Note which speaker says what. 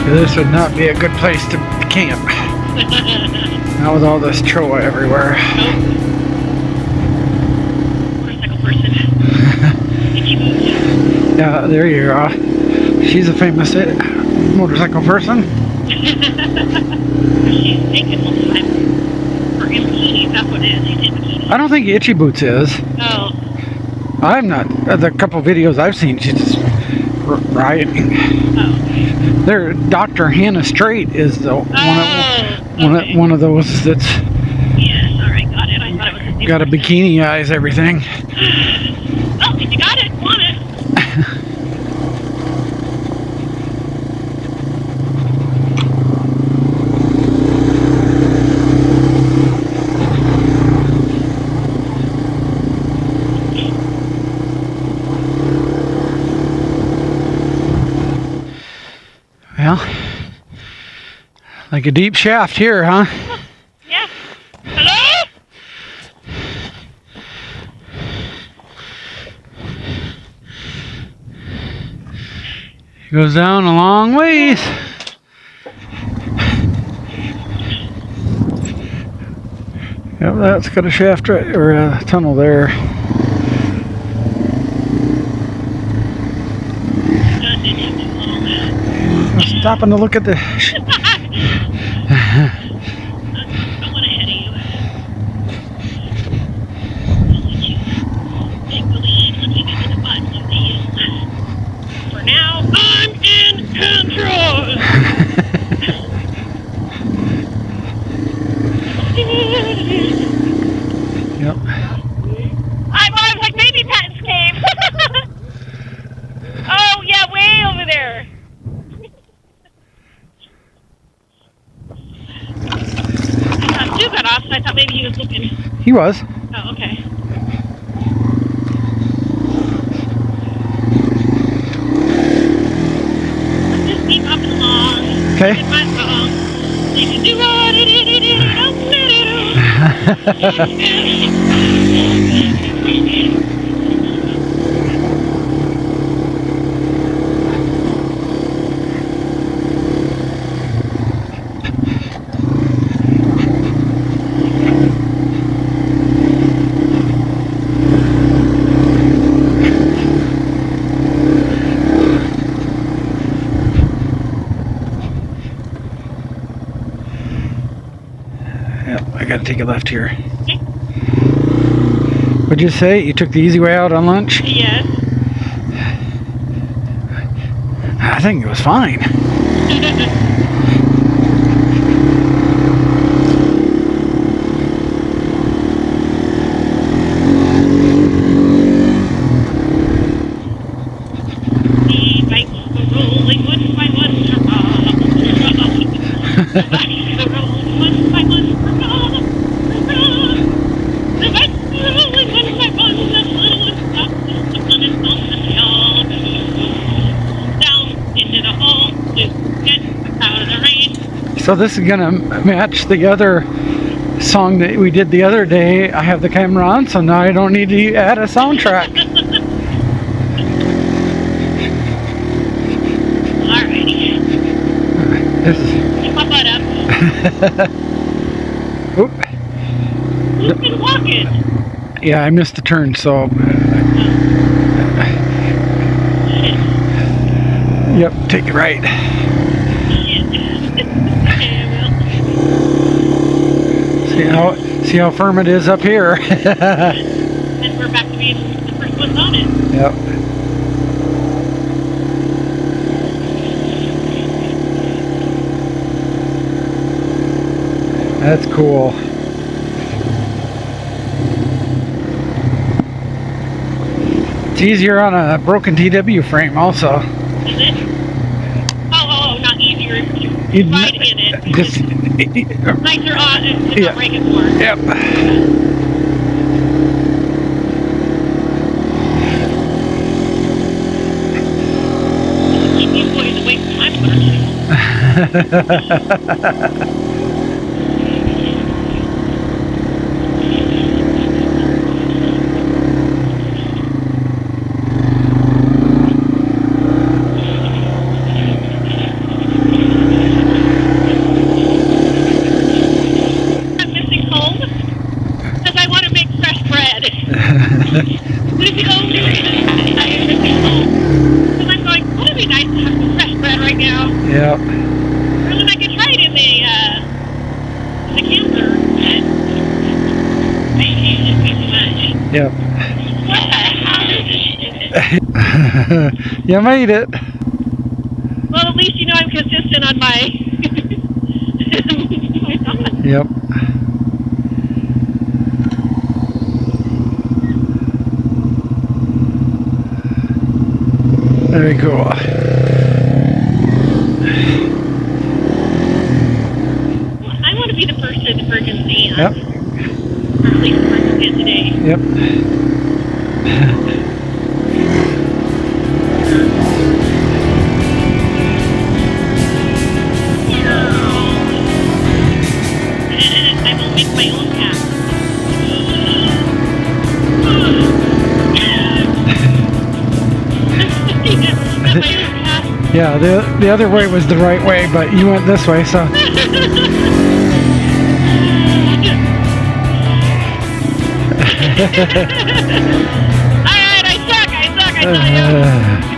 Speaker 1: This would not be a good place to camp. Not with all this choa everywhere.
Speaker 2: Motorcycle person.
Speaker 1: Yeah, there you are. She's a famous motorcycle person.
Speaker 2: She's taken all the time. For in bikinis, that's what it is. She's in bikinis.
Speaker 1: I don't think Itchy Boots is.
Speaker 2: Oh.
Speaker 1: I'm not. The couple videos I've seen, she's just riding.
Speaker 2: Oh.
Speaker 1: There, Dr. Hannah Straight is the one of those that's.
Speaker 2: Yes, alright, got it. I thought it was the same
Speaker 1: Got a
Speaker 2: person.
Speaker 1: bikini eyes, everything.
Speaker 2: Oh, if you got it, want it.
Speaker 1: Well, like a deep shaft here, huh?
Speaker 2: Yeah. Hello?
Speaker 1: It goes down a long ways. Yep, that's got a shaft right, or a tunnel there. Stopping to look at the.
Speaker 2: I want ahead of you. I'll let you take the lead when we get to the bottom of the hill. For now, I'm in control.
Speaker 1: Yep.
Speaker 2: I was like baby patents came. Oh yeah, way over there. Stu got off, so I thought maybe he was looking.
Speaker 1: He was.
Speaker 2: Oh, okay. Just keep up along.
Speaker 1: Okay.
Speaker 2: Sing my song. Sing it,
Speaker 1: Yep, I gotta take a left here.
Speaker 2: Okay.
Speaker 1: What'd you say? You took the easy way out on lunch?
Speaker 2: Yes.
Speaker 1: I think it was fine.
Speaker 2: The bikes were rolling one by one. The bikes were rolling one by one. The bikes were rolling one by one. The little one stopped. The sun is on the hill. Down into the hole to get out of the rain.
Speaker 1: So this is gonna match the other song that we did the other day. I have the camera on, so now I don't need to add a soundtrack.
Speaker 2: Alrighty.
Speaker 1: This is.
Speaker 2: Get my butt up.
Speaker 1: Oop.
Speaker 2: Who's been walking?
Speaker 1: Yeah, I missed the turn, so.
Speaker 2: Shit.
Speaker 1: Yep, take it right.
Speaker 2: Shit. Okay, I will.
Speaker 1: See how firm it is up here.
Speaker 2: And we're back to being the first ones on it.
Speaker 1: Yep. That's cool. It's easier on a broken TW frame also.
Speaker 2: Is it? Oh, not easier if you
Speaker 1: You'd
Speaker 2: ride in it.
Speaker 1: just
Speaker 2: Nicer on it to
Speaker 1: Yeah.
Speaker 2: not break it more.
Speaker 1: Yep.
Speaker 2: Keep these boys away from my motorcycle. the only reason I am missing home. Because I'm going, would it be nice to have some fresh bread right now?
Speaker 1: Yep.
Speaker 2: Or then I could try it in the camper, but I hate it way too much.
Speaker 1: Yep.
Speaker 2: What the hell is this shit?
Speaker 1: You made it.
Speaker 2: Well, at least you know I'm consistent on my my thoughts.
Speaker 1: Yep. Very cool.
Speaker 2: Well, I want to be the first to the friggin' stand.
Speaker 1: Yep.
Speaker 2: Or at least the first to stand today.
Speaker 1: Yep.
Speaker 2: And I will make my own path.
Speaker 1: Yeah, the other way was the right way, but you went this way, so.
Speaker 2: Alright, I suck, I tell you.